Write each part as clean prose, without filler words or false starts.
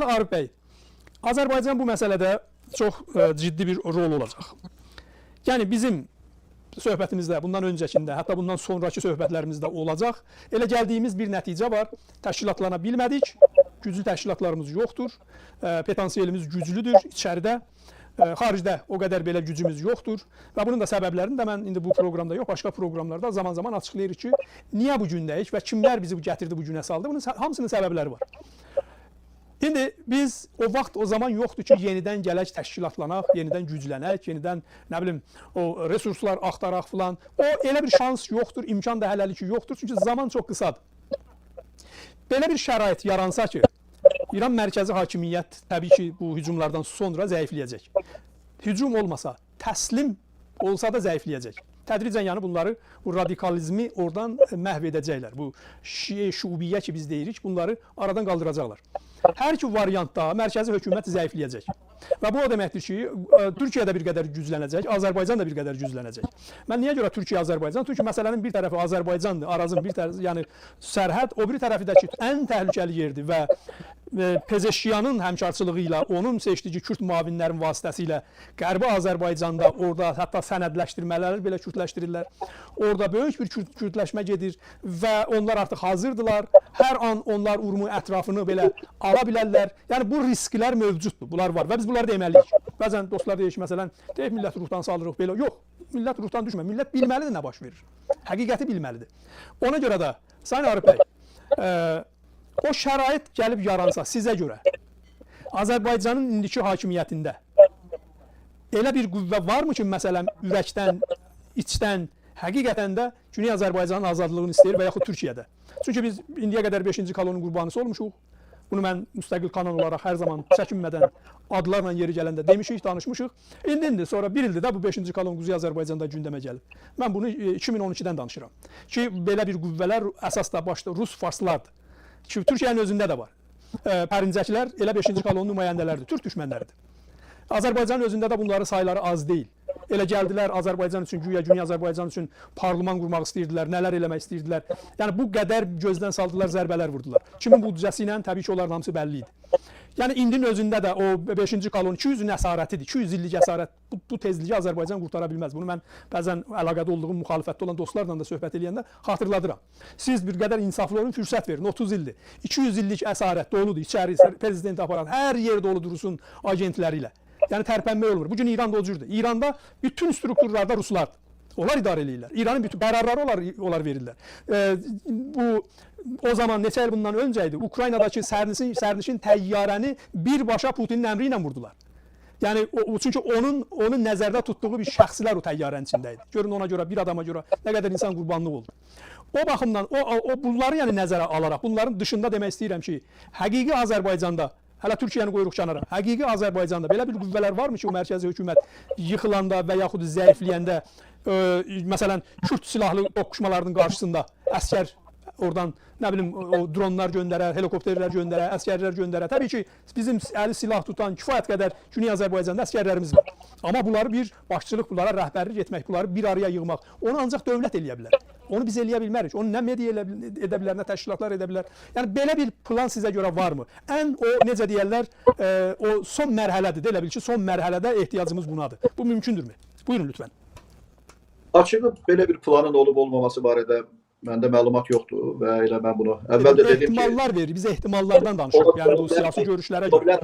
Arif bəy, Azərbaycan bu məsələdə çox ciddi bir rol olacaq. Yəni bizim söhbətimizdə, bundan öncəkində, hətta bundan sonraki söhbətlərimizdə olacaq. Elə gəldiyimiz bir nəticə var. Təşkilatlana bilmədik, güclü təşkilatlarımız yoxdur, potansiyelimiz güclüdür içəridə. Xaricdə o qədər belə gücümüz yoxdur və bunun da səbəblərini də mən indi bu proqramda yox, başqa proqramlarda zaman-zaman açıqlayırıq ki, niyə bu gündəyik və kimlər bizi gətirdi bu günə saldı, bunun hamısının səbəbləri var. İndi biz o vaxt, o zaman yoxdur ki, yenidən gələk, təşkilatlanaq, yenidən güclənək, yenidən, nə bilim, o resurslar axtaraq filan. O elə bir şans yoxdur, imkan da hələlik yoxdur, çünki zaman çox qısadır. Belə bir şərait yaransa ki, İran mərkəzi hakimiyyət təbii ki, bu hücumlardan sonra zəifləyəcək. Hücum olmasa, təslim olsa da zəifləyəcək. Tədricən yəni bunları, bu radikalizmi oradan məhv edəcəklər. Bu şubiyyə ki biz deyirik, bunları aradan qaldıracaqlar. Hər iki variantda mərkəzi hökumət zəifləyəcək. Və bu o deməkdir ki, Türkiyə də bir qədər güclənəcək, Azərbaycan da bir qədər güclənəcək. Mən niyə görə Türkiyə, Azərbaycan? Çünki məsələnin bir tərəfi Azərbaycandır, Arazın bir tərəfi, yəni sərhəd, o bir tərəfi də ki, ən təhlükəli yerdir və Pezeşkiyanın həmkarçılığı ilə, onun seçdiyi Kürd müavinlərin vasitəsilə Qərbi Azərbaycanda, orada hətta sənədləşdirmələri belə kürdləşdirirlər. Orada böyük bir kürdləşmə gedir və onlar artıq hazırdılar. Hər an onlar Urmu ətrafını belə ala bilərlər. Yəni bu risklər mövcuddur, bunlar var və biz bunları deməliyik. Bəzən dostlar deyir ki, məsələn, deyək millət ruhdan salırıq belə. Yox, millət ruhdan düşmür. Millət bilməlidir nə baş verir. Həqiqəti bilməlidir. Ona görə də, Sayın Arif bəy, o şərait gəlib yaransa sizə görə Azərbaycanın indiki hakimiyyətində elə bir qüvvə varmı ki, məsələn, ürəkdən, içdən, həqiqətən də Güney Azərbaycanın azadlığını istəyir və yaxud Türkiyədə? Çünki biz indiyə qədər 5-ci kolonun qurbanısı olmuşuq. Bunu mən müstəqil kanal olaraq hər zaman çəkinmədən adlarla yeri gələndə demişik, danışmışıq. İndi, sonra bir ildir də bu 5-ci kolon Quzey Azərbaycanda gündəmə gəlib. Mən bunu 2012-dən danışıram. Ki, belə bir qüvvələr əsas da başda Rus farslardır. Ki, Türkiyənin özündə də var. Pərincəklər elə 5-ci kolonun nümayəndələridir, Türk düşmənləridir. Azərbaycanın özündə də bunların sayları az deyil. Elə gəldilər Azərbaycan üçün, güya Güney Azərbaycan üçün parliman qurmaq istəyirdilər, nələr eləmək istəyirdilər. Yəni bu qədər gözdən saldılar, zərbələr vurdular. Kimin büdcəsi ilə təbii ki, onların hamısı bəlli idi. Yəni indinin özündə də o 5-ci kolon 200 illik əsarətidir. 200 illik əsarət bu tezliyi Azərbaycan qurtara bilməz. Bunu mən bəzən əlaqədə olduğum, müxalifətdə olan dostlarla da söhbət edəndə xatırladıram. Siz bir qədər insaflı olun, fürsət verin. 30 ildir. 200 illik əsarət doludur. İçəri prezident aparat hər yer dolu dursun agentləri ilə. Yəni tərpənmək olmur. Bugün İranda o cürdür. İranda bütün strukturlarda ruslardır. Onlar idarə edirlər. İranın bütün qərarları onlar verirlər. O zaman neçə il bundan öncə idi. Ukraynadakı sərnişin təyyarəni birbaşa Putinin əmri ilə vurdular. Yəni çünki onun nəzərdə tutduğu bir şəxslər o təyyarənin içində idi. Görün ona görə, bir adama görə nə qədər insan qurbanlıq oldu. O baxımdan bunları yəni nəzərə alaraq, bunların dışında demək istəyirəm ki, həqiqi Azərbaycanda, hələ Türkiyəni qoyuruq kənara, həqiqi Azərbaycanda belə bir qüvvələr varmı ki, o mərkəzi hökumət yıxılanda və yaxud zəifləyəndə, məsələn, Kürd silahlı toqquşmalarının qarşısında əskər oradan, nə bilim, o dronlar göndərər, helikopterlər göndərər, əskərlər göndərər. Təbii ki, bizim əli silah tutan kifayət qədər Güney Azərbaycanda əskərlərimiz var. Amma bunları bir başçılıq, bunlara rəhbərlik etmək, bunları bir araya yığmaq, onu ancaq dövlət eləyə bilər. Onu biz eləyə bilmərik. Onu nə media edə bilər, nə təşkilatlar edə bilər. Yəni, belə bir plan sizə görə varmı? Necə deyərlər, o son mərhələdir. Elə bil ki, son mərhələdə ehtiyacımız bunadır. Bu mümkündürmü? Buyurun, lütfən. Açığı belə bir planın olub-olmaması barədə məndə məlumat yoxdur və elə mən bunu əvvəl də dedim ki... Ehtimallar verir, bizə ehtimallardan danışırıq. Yəni, bu siyasi görüşlərə görə.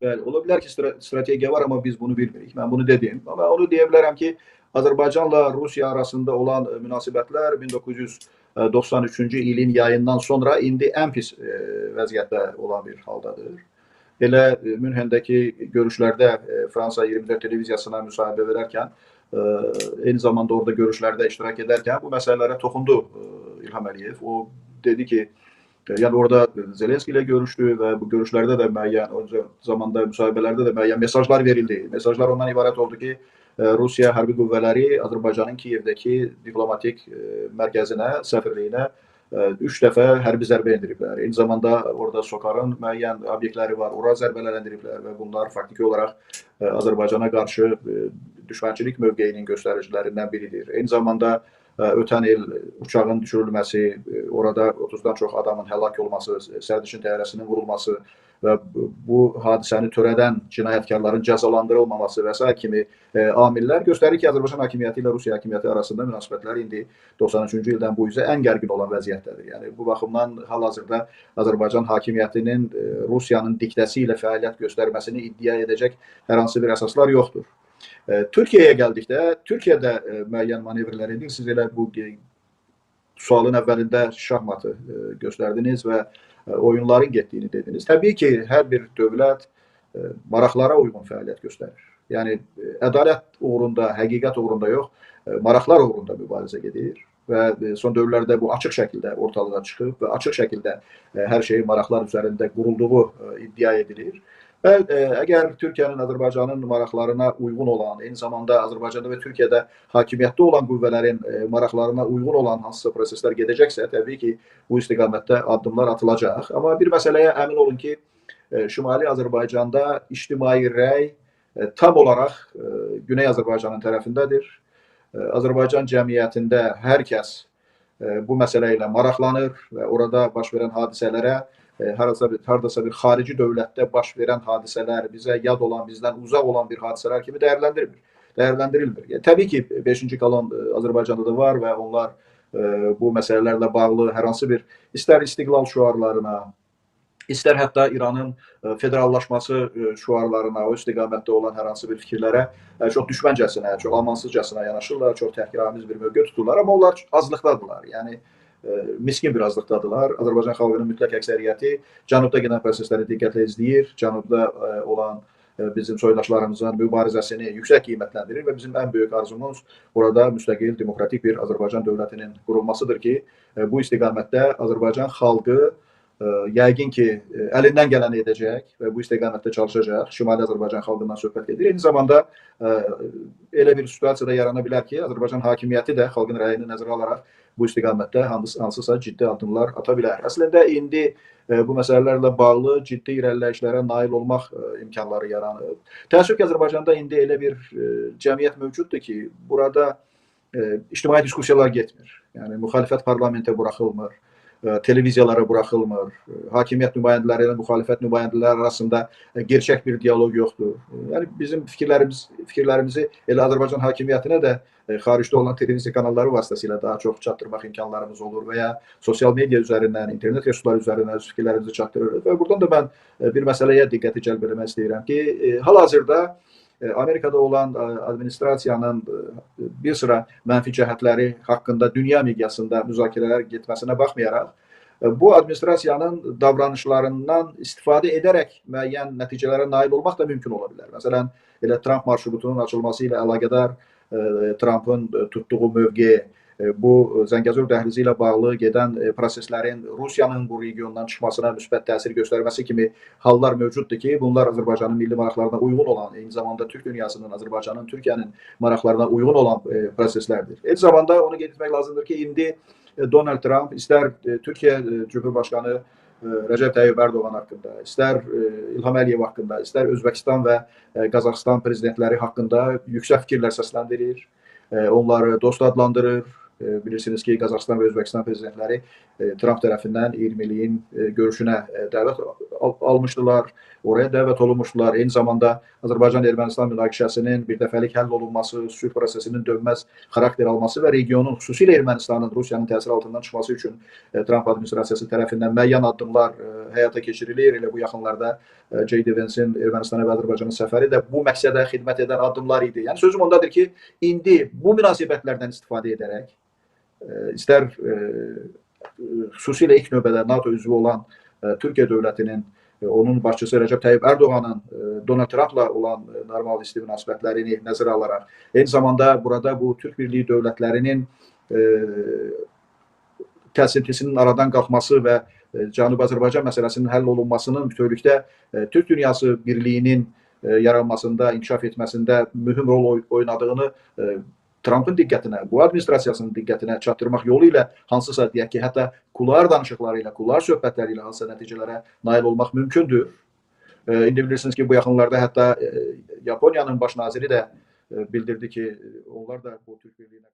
Bəli, ola bilər ki, strategiya var, amma biz bunu bilmirik. Mən bunu dedim. Amma onu deyə bilərəm ki, Azərbaycanla Rusiya arasında olan münasibətlər 1993-cü ilin yayından sonra indi ən pis vəziyyətdə olan bir haldadır. Elə Münhendəki görüşlərdə Fransa 24 televiziyasına müsahibə verərkən, eyni zamanda orada görüşlərdə iştirak edərkən bu məsələlərə toxundu İlham Əliyev. O dedi ki, yəni orada Zelenski ilə görüşdü və bu görüşlərdə də müəyyən, zamanda müsahibələrdə də müəyyən mesajlar verildi. Mesajlar ondan ibarət oldu ki, Rusiya hərbi qüvvələri Azərbaycanın Kiyevdəki diplomatik mərkəzinə, səfirliyinə 3 dəfə hərbi zərbə endiriblər. Eyni zamanda orada SOCAR-ın müəyyən obyektləri var, ora zərbələr endiriblər və bunlar faktiki olaraq Azərbaycana qarşı düşmənçilik mövqeyinin göstəricilərindən biridir. Eyni zamanda ötən il uçağın düşürülməsi, orada 30-dan çox adamın həlak olması, sərnişin təyyarəsinin vurulması və bu hadisəni törədən cinayətkarların cəzalandırılmaması və s. kimi amillər göstərir ki, Azərbaycan hakimiyyəti ilə Rusiya hakimiyyəti arasında münasibətlər indi 93-cü ildən bu üzrə ən gərgin olan vəziyyətdədir. Yəni bu baxımdan hal-hazırda Azərbaycan hakimiyyətinin Rusiyanın diktəsi ilə fəaliyyət göstərməsini iddia edəcək hər hansı bir əsaslar yoxdur. Türkiyəyə gəldikdə, Türkiyədə müəyyən manevrlər edir. Siz elə bu sualın əvvəlində şahmatı göstərdiniz və oyunların getdiyini dediniz. Təbii ki, hər bir dövlət maraqlara uyğun fəaliyyət göstərir. Yəni, ədalət uğrunda, həqiqət uğrunda yox, maraqlar uğrunda mübarizə gedir və son dövrlərdə bu açıq şəkildə ortalığa çıxıb və açıq şəkildə hər şeyin maraqlar üzərində qurulduğu iddia edilir. Və əgər Türkiyənin Azərbaycanın maraqlarına uyğun olan, eyni zamanda Azərbaycanda və Türkiyədə hakimiyyətdə olan qüvvələrin maraqlarına uyğun olan hansısa proseslər gedəcəksə, təbii ki, bu istiqamətdə addımlar atılacaq. Amma bir məsələyə əmin olun ki, Şimali Azərbaycanda ictimai rəy tam olaraq Güney Azərbaycanın tərəfindədir. Azərbaycan cəmiyyətində hər kəs bu məsələ ilə maraqlanır və orada baş verən hadisələrə hardasa bir xarici dövlətdə baş verən hadisələr bizə yad olan, bizdən uzaq olan bir hadisələr kimi dəyərləndirilmir. Təbii ki, 5-ci kolon Azərbaycanda da var və onlar bu məsələlərlə bağlı hər hansı bir istər istiqlal şüarlarına, istər hətta İranın federallaşması şüarlarına, o istiqamətdə olan hər hansı bir fikirlərə çox düşməncəsinə, çox amansızcasına yanaşırlar, çox təhqiramiz bir mövqe tuturlar, amma onlar azlıqdadırlar. Yəni, miskin bir azlıqdadılar. Azərbaycan xalqının mütləq əksəriyyəti cənubda gedən prosesləri diqqətlə izləyir, cənubda olan bizim soydaşlarımızın mübarizəsini yüksək qiymətləndirir və bizim ən böyük arzumuz orada müstəqil, demokratik bir Azərbaycan dövlətinin qurulmasıdır ki, bu istiqamətdə Azərbaycan xalqı yəqin ki, əlindən gələni edəcək və bu istiqamətdə çalışacaq. Şimali Azərbaycan xalqından söhbət edir. Eyni zamanda elə bir situasiyada yarana bilər ki, Azərbaycan hakimiyyəti də xalqın rəyini nəzərə alaraq bu istiqamətdə hansısa ciddi addımlar ata bilər. Əslində, indi bu məsələlərlə bağlı ciddi irəliləyişlərə nail olmaq imkanları yaranıb. Təəssüf ki, Azərbaycanda indi elə bir cəmiyyət mövcuddur ki, burada ictimai diskusiyalar getmir. Yəni, müxalifət parlamentə buraxılmır, televiziyalara buraxılmır, hakimiyyət nümayəndələri ilə müxalifət nümayəndələri arasında gerçək bir dialoq yoxdur. Yəni, bizim fikirlərimizi elə Azərbaycan hakimiyyətinə də xaricdə olan televiziya kanalları vasitəsilə daha çox çatdırmaq imkanlarımız olur və ya sosial media üzərindən, internet resursları üzərindən öz fikirlərimizi çatdırırıq. Və buradan da mən bir məsələyə diqqəti cəlb etmək istəyirəm ki, hal-hazırda Amerikada olan administrasiyanın bir sıra mənfi cəhətləri haqqında dünya miqyasında müzakirələr getməsinə baxmayaraq, bu administrasiyanın davranışlarından istifadə edərək müəyyən nəticələrə nail olmaq da mümkün ola bilər. Məsələn, elə Trump marşrutunun açılması ilə əlaqədar Trumpın tutduğu mövqe, bu Zəngəzur dəhlizi ilə bağlı gedən proseslərin Rusiyanın bu regiondan çıxmasına müsbət təsir göstərməsi kimi hallar mövcuddur ki, bunlar Azərbaycanın milli maraqlarına uyğun olan, eyni zamanda Türk dünyasının, Azərbaycanın, Türkiyənin maraqlarına uyğun olan proseslərdir. Eyni zamanda onu qeyd etmək lazımdır ki, indi Donald Trump istər Türkiyə Cumhurbaşqanı Recep Tayyip Erdoğan haqqında, istər İlham Əliyev haqqında, istər Özbəkistan və Qazaxıstan prezidentləri haqqında yüksək fikirlər səsləndirir, onları dost adlandırır. Bilirsiniz ki, Qazaxıstan və Özbəkistan prezidentləri Trump tərəfindən 20 illiyin görüşünə dəvət almışdılar, oraya dəvət olunmuşdular. Eyni zamanda Azərbaycan-Ermənistan münaqişəsinin birdəfəlik həll olunması, sülh prosesinin dönməz xarakter alması və regionun, xüsusilə Ermənistanın Rusiyanın təsiri altından çıxması üçün Trump administrasiyası tərəfindən müəyyən addımlar həyata keçirilir. Elə bu yaxınlarda J.D. Vance'in Ermənistana və Azərbaycanın səfəri də bu məqsədə xidmət edən addımlar idi. Yəni sözüm ondadır ki, indi bu münasibətlərdən istifadə edərək, istər xüsusilə ilk növbədə NATO üzvü olan Türkiyə dövlətinin, onun başçısı Recep Tayyip Erdoğan'ın Donald Trump'la olan normal isti münasibətlərini nəzərə alaraq, eyni zamanda burada bu Türk Birliyi dövlətlərinin kəsintisinin aradan qalxması və Cənubi Azərbaycan məsələsinin həll olunmasının bütövlükdə Türk dünyası birliyinin yaranmasında, inkişaf etməsində mühüm rol oynadığını Trump'ın diqqətinə, bu administrasiyasının diqqətinə çatdırmaq yolu ilə hansısa deyək ki, hətta kular danışıqları ilə, kular söhbətləri ilə hansısa nəticələrə nail olmaq mümkündür. İndi bilirsiniz ki, bu yaxınlarda hətta Yaponiyanın baş naziri də bildirdi ki, onlar da bu Türk birliyinə